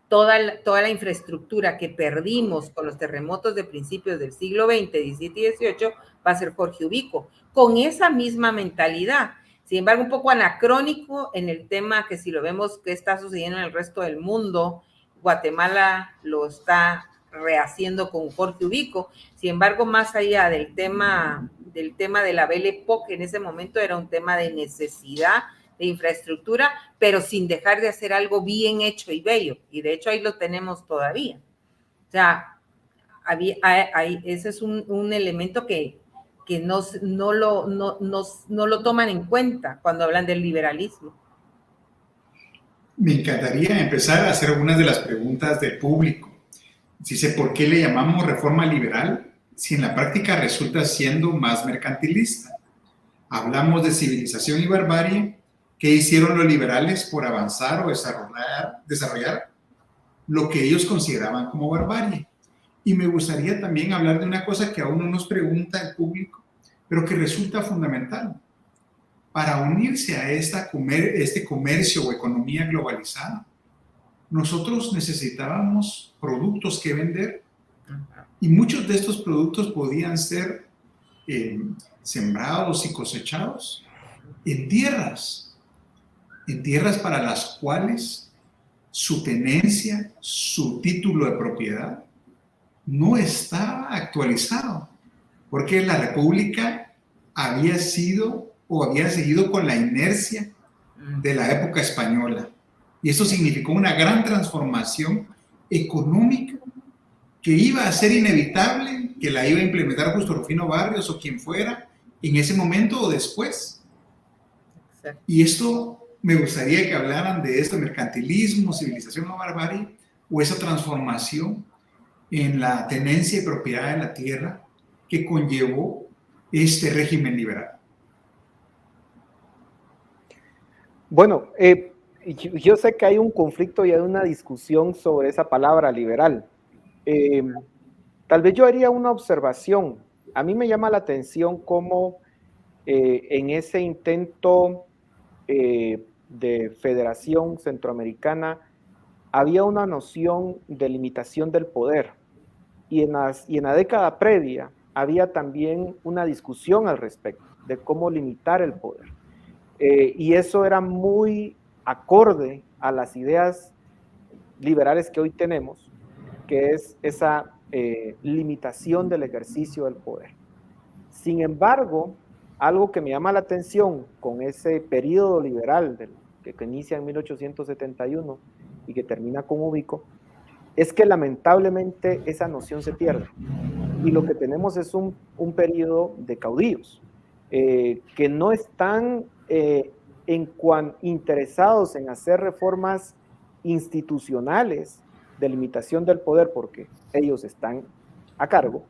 toda la infraestructura que perdimos con los terremotos de principios del siglo XX, XVII y XVIII, va a ser Jorge Ubico, con esa misma mentalidad. Sin embargo, un poco anacrónico en el tema que si lo vemos que está sucediendo en el resto del mundo, Guatemala lo está rehaciendo con Jorge Ubico. Sin embargo, más allá del tema de la Belle Époque, en ese momento era un tema de necesidad, de infraestructura, pero sin dejar de hacer algo bien hecho y bello. Y de hecho ahí lo tenemos todavía. O sea, ese es un elemento que no lo toman en cuenta cuando hablan del liberalismo. Me encantaría empezar a hacer algunas de las preguntas del público. Dice, ¿por qué le llamamos reforma liberal si en la práctica resulta siendo más mercantilista? Hablamos de civilización y barbarie. ¿Qué hicieron los liberales por avanzar o desarrollar lo que ellos consideraban como barbarie? Y me gustaría también hablar de una cosa que aún no nos pregunta el público, pero que resulta fundamental. Para unirse a este comercio o economía globalizada, nosotros necesitábamos productos que vender, y muchos de estos productos podían ser sembrados y cosechados en tierras para las cuales su tenencia, su título de propiedad no estaba actualizado, porque la República había seguido con la inercia de la época española. Y eso significó una gran transformación económica que iba a ser inevitable, que la iba a implementar Justo Rufino Barrios o quien fuera en ese momento o después. Exacto. Y esto me gustaría que hablaran de esto, mercantilismo, civilización o barbarie, o esa transformación en la tenencia y propiedad de la tierra que conllevó este régimen liberal. Bueno, yo sé que hay un conflicto y hay una discusión sobre esa palabra liberal. Tal vez yo haría una observación. A mí me llama la atención cómo en ese intento de federación centroamericana había una noción de limitación del poder y en la década previa había también una discusión al respecto de cómo limitar el poder y eso era muy acorde a las ideas liberales que hoy tenemos, que es esa limitación del ejercicio del poder. Sin embargo, algo que me llama la atención con ese periodo liberal que inicia en 1871 y que termina con Ubico, es que lamentablemente esa noción se pierde. Y lo que tenemos es un periodo de caudillos que no están interesados en hacer reformas institucionales de limitación del poder porque ellos están a cargo.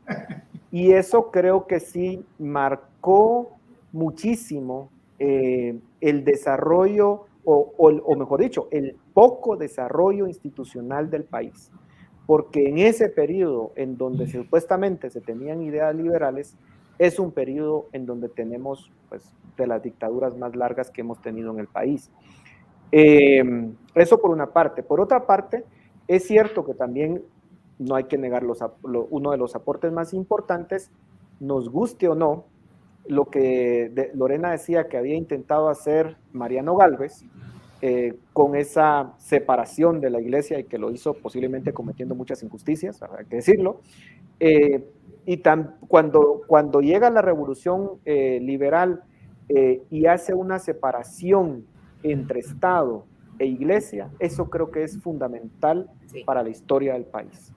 Y eso creo que sí marcó muchísimo el desarrollo, o mejor dicho, el poco desarrollo institucional del país. Porque en ese periodo en donde supuestamente se tenían ideas liberales, es un periodo en donde tenemos pues, de las dictaduras más largas que hemos tenido en el país. Eso por una parte. Por otra parte, es cierto que también no hay que negar uno de los aportes más importantes, nos guste o no, lo que Lorena decía que había intentado hacer Mariano Gálvez con esa separación de la iglesia y que lo hizo posiblemente cometiendo muchas injusticias, hay que decirlo. Cuando llega la revolución liberal y hace una separación entre Estado e iglesia, eso creo que es fundamental para la historia del país.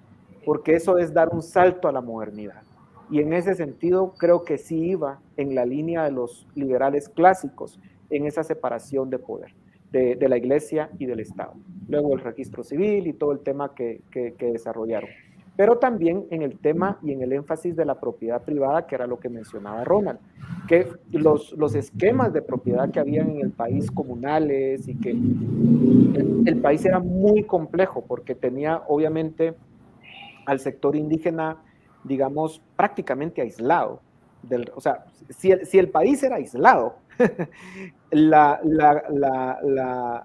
porque eso es dar un salto a la modernidad. Y en ese sentido creo que sí iba en la línea de los liberales clásicos, en esa separación de poder, de la iglesia y del Estado. Luego el registro civil y todo el tema que desarrollaron. Pero también en el tema y en el énfasis de la propiedad privada, que era lo que mencionaba Ronald, que los esquemas de propiedad que habían en el país comunales y que el país era muy complejo porque tenía obviamente al sector indígena, digamos, prácticamente aislado. O sea, si el país era aislado,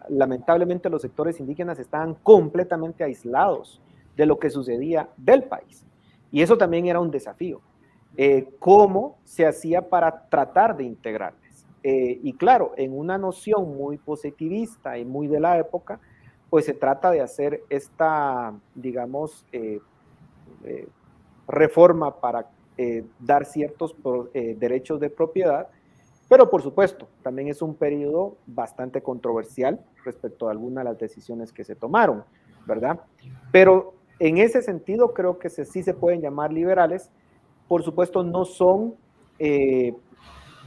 lamentablemente los sectores indígenas estaban completamente aislados de lo que sucedía del país. Y eso también era un desafío. ¿Cómo se hacía para tratar de integrarles? Y claro, en una noción muy positivista y muy de la época, pues se trata de hacer esta, digamos, reforma para dar ciertos derechos de propiedad, pero por supuesto, también es un periodo bastante controversial respecto a algunas de las decisiones que se tomaron, ¿verdad? Pero en ese sentido creo que sí se pueden llamar liberales. Por supuesto, no son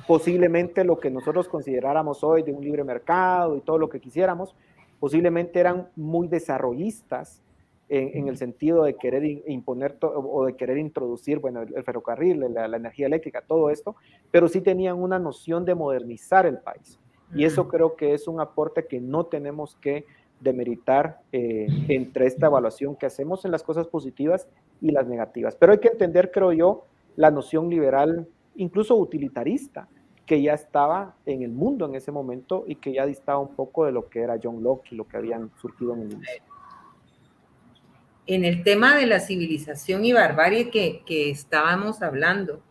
posiblemente lo que nosotros consideráramos hoy de un libre mercado y todo lo que quisiéramos. Posiblemente eran muy desarrollistas en el sentido de querer imponer o de querer introducir, bueno, el ferrocarril, la energía eléctrica, todo esto, pero sí tenían una noción de modernizar el país. Y eso creo que es un aporte que no tenemos que demeritar entre esta evaluación que hacemos en las cosas positivas y las negativas. Pero hay que entender, creo yo, la noción liberal, incluso utilitarista, que ya estaba en el mundo en ese momento y que ya distaba un poco de lo que era John Locke y lo que habían surgido en el inicio. En el tema de la civilización y barbarie que estábamos hablando,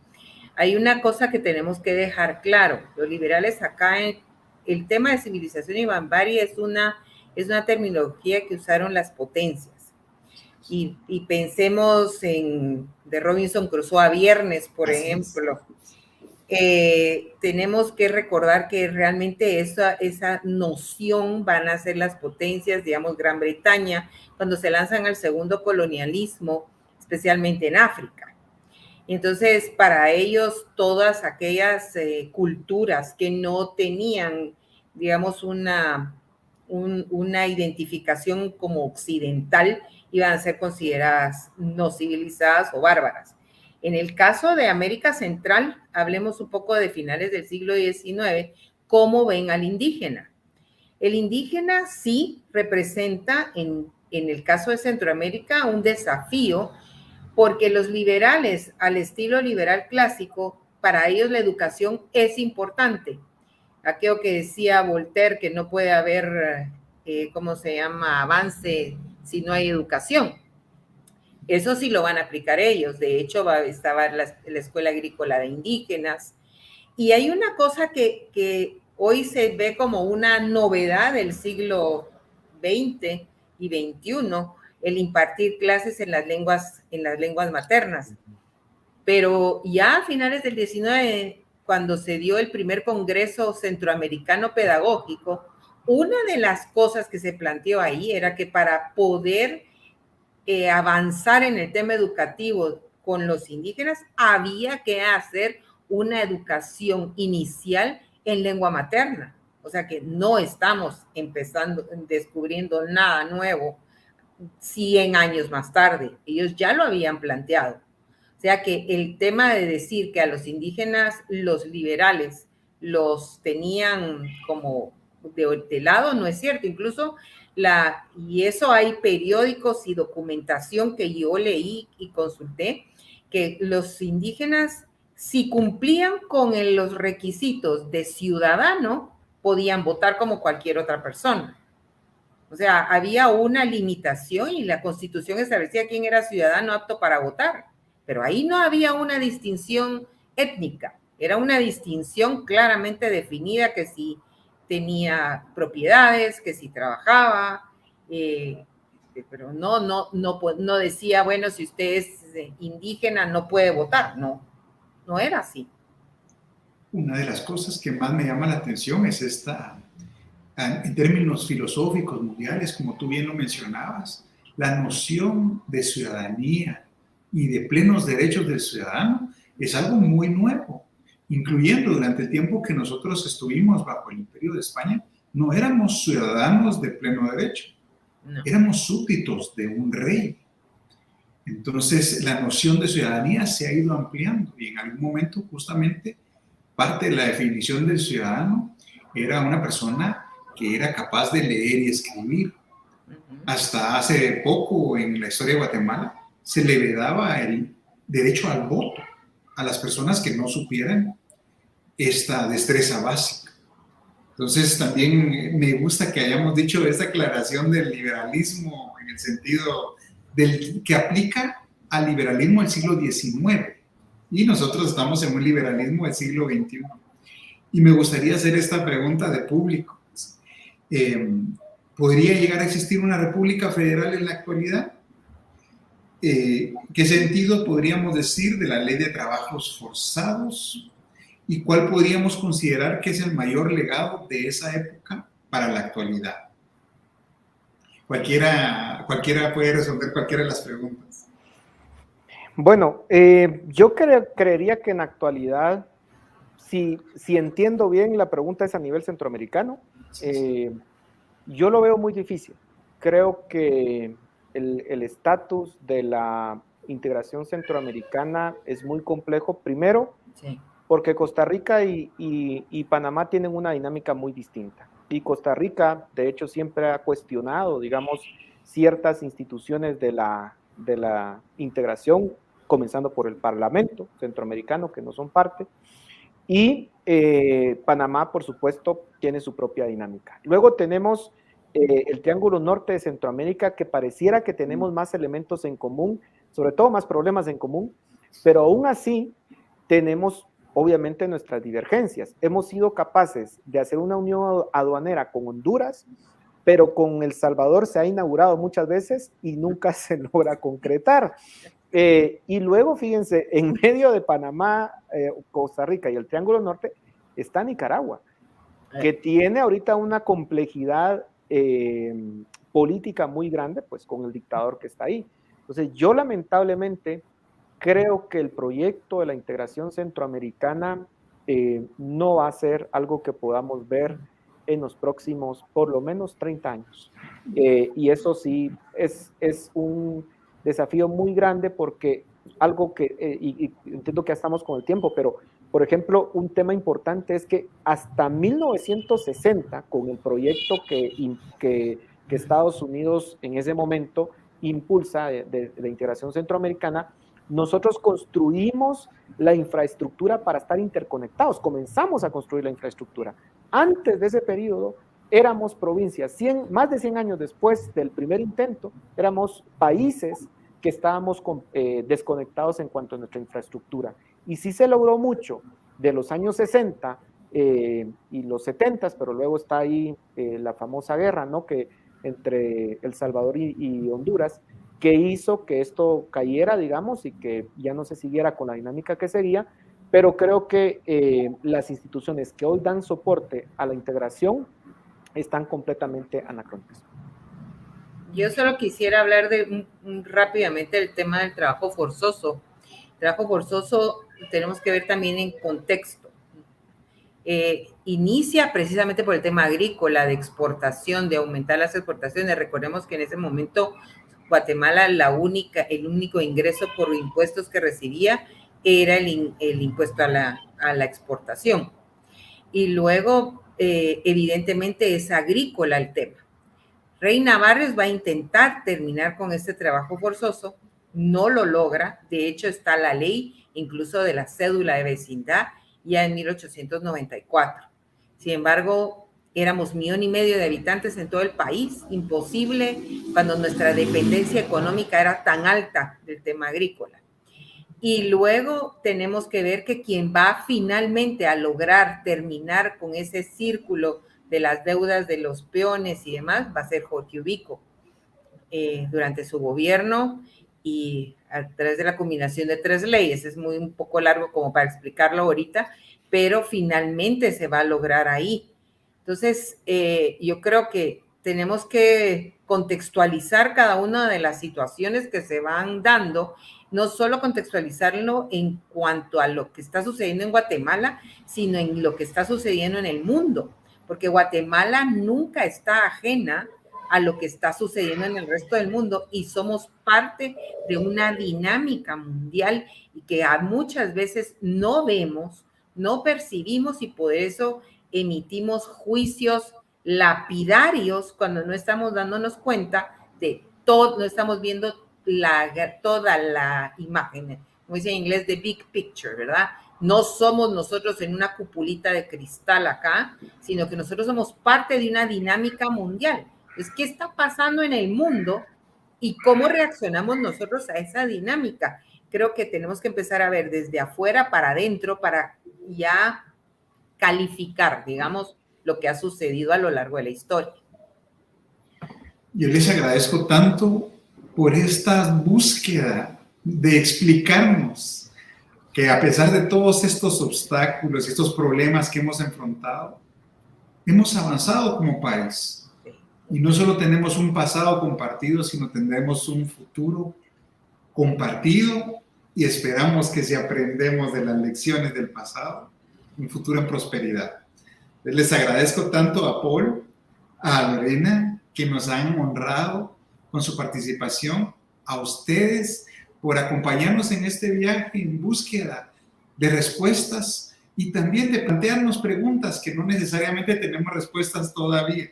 hay una cosa que tenemos que dejar claro. Los liberales acá, el tema de civilización y barbarie es una terminología que usaron las potencias. Y pensemos en de Robinson Crusoe a Viernes, por ejemplo. Tenemos que recordar que realmente esa noción van a ser las potencias, digamos, Gran Bretaña, cuando se lanzan al segundo colonialismo, especialmente en África. Entonces, para ellos, todas aquellas culturas que no tenían, digamos, una identificación como occidental, iban a ser consideradas no civilizadas o bárbaras. En el caso de América Central, hablemos un poco de finales del siglo XIX, ¿cómo ven al indígena? El indígena sí representa, en el caso de Centroamérica, un desafío, porque los liberales, al estilo liberal clásico, para ellos la educación es importante. Aquello que decía Voltaire, que no puede haber, avance si no hay educación. Eso sí lo van a aplicar ellos. De hecho, estaba la Escuela Agrícola de Indígenas. Y hay una cosa que hoy se ve como una novedad del siglo XX y XXI, el impartir clases en las lenguas maternas. Pero ya a finales del XIX, cuando se dio el primer Congreso Centroamericano Pedagógico, una de las cosas que se planteó ahí era que para poder avanzar en el tema educativo con los indígenas, había que hacer una educación inicial en lengua materna. O sea que no estamos descubriendo nada nuevo 100 años más tarde. Ellos ya lo habían planteado. O sea que el tema de decir que a los indígenas, los liberales, los tenían como de lado, no es cierto. Incluso y eso hay periódicos y documentación que yo leí y consulté, que los indígenas, si cumplían con los requisitos de ciudadano, podían votar como cualquier otra persona. O sea, había una limitación y la Constitución establecía quién era ciudadano apto para votar, pero ahí no había una distinción étnica, era una distinción claramente definida, que si tenía propiedades, que si trabajaba, pero no decía, bueno, si usted es indígena no puede votar. No era así. Una de las cosas que más me llama la atención es esta, en términos filosóficos mundiales, como tú bien lo mencionabas, La noción de ciudadanía y de plenos derechos del ciudadano es algo muy nuevo, incluyendo durante el tiempo que nosotros estuvimos bajo el Imperio de España, no éramos ciudadanos de pleno derecho, no. Éramos súbditos de un rey. Entonces, la noción de ciudadanía se ha ido ampliando y en algún momento justamente parte de la definición del ciudadano era una persona que era capaz de leer y escribir. Hasta hace poco en la historia de Guatemala se le vedaba el derecho al voto a las personas que no supieran esta destreza básica. Entonces también me gusta que hayamos dicho esta aclaración del liberalismo en el sentido del que aplica al liberalismo del siglo XIX y nosotros estamos en un liberalismo del siglo XXI. Y me gustaría hacer esta pregunta de público. ¿Podría llegar a existir una república federal en la actualidad? ¿Qué sentido podríamos decir de la ley de trabajos forzados? ¿Y cuál podríamos considerar que es el mayor legado de esa época para la actualidad? Cualquiera puede responder cualquiera de las preguntas. Bueno, yo creería que en la actualidad, si entiendo bien, la pregunta es a nivel centroamericano. Yo lo veo muy difícil. Creo que el estatus de la integración centroamericana es muy complejo. Primero, sí, porque Costa Rica y Panamá tienen una dinámica muy distinta. Y Costa Rica, de hecho, siempre ha cuestionado, digamos, ciertas instituciones de la integración, comenzando por el Parlamento centroamericano, que no son parte. Y Panamá, por supuesto, tiene su propia dinámica. Luego tenemos el Triángulo Norte de Centroamérica, que pareciera que tenemos más elementos en común, sobre todo más problemas en común, pero aún así tenemos obviamente nuestras divergencias. Hemos sido capaces de hacer una unión aduanera con Honduras, pero con El Salvador se ha inaugurado muchas veces y nunca se logra concretar. Y luego, fíjense, en medio de Panamá, Costa Rica y el Triángulo Norte está Nicaragua, que tiene ahorita una complejidad política muy grande, pues con el dictador que está ahí. Entonces, yo lamentablemente creo que el proyecto de la integración centroamericana no va a ser algo que podamos ver en los próximos, por lo menos, 30 años. Y eso sí es un desafío muy grande porque algo que, y entiendo que ya estamos con el tiempo, pero por ejemplo, un tema importante es que hasta 1960, con el proyecto que Estados Unidos en ese momento impulsa de integración centroamericana, nosotros construimos la infraestructura para estar interconectados, comenzamos a construir la infraestructura. Antes de ese periodo, éramos provincias, más de 100 años después del primer intento, éramos países que estábamos desconectados en cuanto a nuestra infraestructura. Y sí se logró mucho de los años 60 y los 70, pero luego está ahí la famosa guerra, ¿no?, que entre El Salvador y Honduras, que hizo que esto cayera, digamos, y que ya no se siguiera con la dinámica que seguía, pero creo que las instituciones que hoy dan soporte a la integración están completamente anacrónicas. Yo solo quisiera hablar rápidamente del tema del trabajo forzoso. Trabajo forzoso tenemos que ver también en contexto. Inicia precisamente por el tema agrícola, de exportación, de aumentar las exportaciones. Recordemos que en ese momento Guatemala el único ingreso por impuestos que recibía era el impuesto a la exportación. Y luego, evidentemente, es agrícola el tema. Reina Barrios va a intentar terminar con este trabajo forzoso, no lo logra. De hecho, está la ley incluso de la cédula de vecindad ya en 1894. Sin embargo, éramos 1,5 millones de habitantes en todo el país, imposible cuando nuestra dependencia económica era tan alta del tema agrícola. Y luego tenemos que ver que quien va finalmente a lograr terminar con ese círculo de las deudas de los peones y demás va a ser Jorge Ubico. Durante su gobierno y a través de la combinación de 3 leyes, es un poco largo como para explicarlo ahorita, pero finalmente se va a lograr ahí. Entonces, yo creo que tenemos que contextualizar cada una de las situaciones que se van dando, no solo contextualizarlo en cuanto a lo que está sucediendo en Guatemala, sino en lo que está sucediendo en el mundo, porque Guatemala nunca está ajena a lo que está sucediendo en el resto del mundo y somos parte de una dinámica mundial y que muchas veces no vemos, no percibimos y por eso emitimos juicios lapidarios cuando no estamos dándonos cuenta de todo, no estamos viendo toda la imagen, como dice en inglés, the big picture, ¿verdad? No somos nosotros en una cupulita de cristal acá, sino que nosotros somos parte de una dinámica mundial. Entonces, ¿qué está pasando en el mundo y cómo reaccionamos nosotros a esa dinámica? Creo que tenemos que empezar a ver desde afuera para adentro para ya calificar, digamos, lo que ha sucedido a lo largo de la historia. Yo les agradezco tanto por esta búsqueda de explicarnos que a pesar de todos estos obstáculos, estos problemas que hemos enfrentado, hemos avanzado como país. Y no solo tenemos un pasado compartido, sino tendremos un futuro compartido y esperamos que si aprendemos de las lecciones del pasado, un futuro en prosperidad. Les agradezco tanto a Paul, a Lorena, que nos han honrado con su participación, a ustedes por acompañarnos en este viaje en búsqueda de respuestas y también de plantearnos preguntas que no necesariamente tenemos respuestas todavía,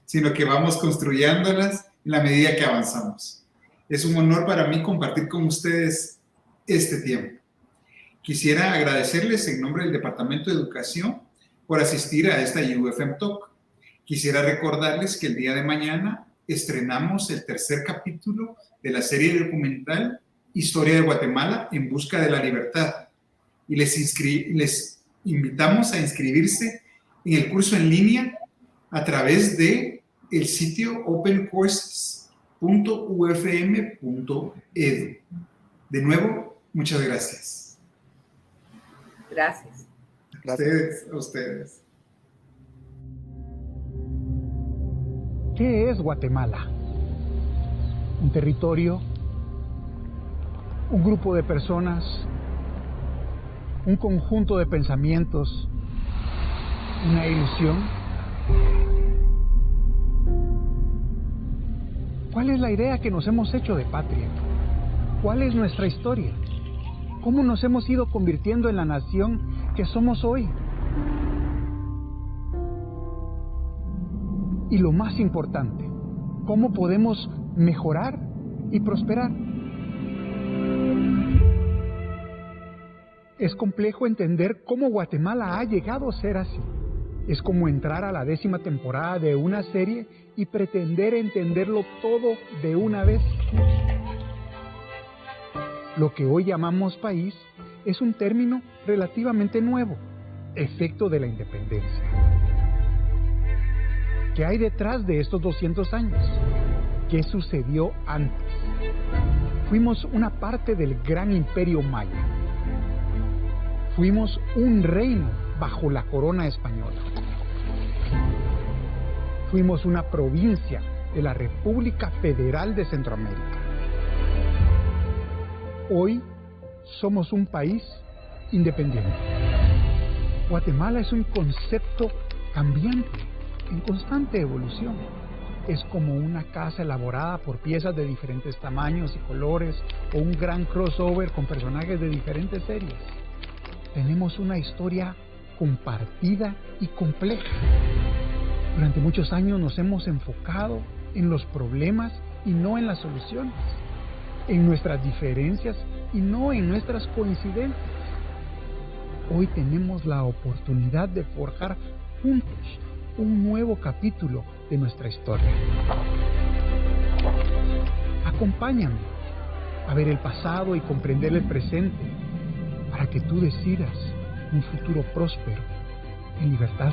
sino que vamos construyéndolas en la medida que avanzamos. Es un honor para mí compartir con ustedes este tiempo. Quisiera agradecerles en nombre del Departamento de Educación por asistir a esta UFM Talk. Quisiera recordarles que el día de mañana estrenamos el tercer capítulo de la serie documental Historia de Guatemala en busca de la libertad. Y les invitamos a inscribirse en el curso en línea a través de el sitio opencourses.ufm.edu. De nuevo, muchas gracias. Gracias. A ustedes. ¿Qué es Guatemala? Un territorio, un grupo de personas, un conjunto de pensamientos, una ilusión. ¿Cuál es la idea que nos hemos hecho de patria? ¿Cuál es nuestra historia? ¿Cómo nos hemos ido convirtiendo en la nación que somos hoy? Y lo más importante, ¿cómo podemos mejorar y prosperar? Es complejo entender cómo Guatemala ha llegado a ser así. Es como entrar a la 10ª temporada de una serie y pretender entenderlo todo de una vez. Lo que hoy llamamos país es un término relativamente nuevo, efecto de la independencia. ¿Qué hay detrás de estos 200 años? ¿Qué sucedió antes? Fuimos una parte del gran imperio maya. Fuimos un reino bajo la corona española. Fuimos una provincia de la República Federal de Centroamérica. Hoy somos un país independiente. Guatemala es un concepto cambiante, en constante evolución. Es como una casa elaborada por piezas de diferentes tamaños y colores o un gran crossover con personajes de diferentes series. Tenemos una historia compartida y compleja. Durante muchos años nos hemos enfocado en los problemas y no en las soluciones, en nuestras diferencias y no en nuestras coincidencias. Hoy tenemos la oportunidad de forjar juntos un nuevo capítulo de nuestra historia. Acompáñame a ver el pasado y comprender el presente para que tú decidas un futuro próspero en libertad.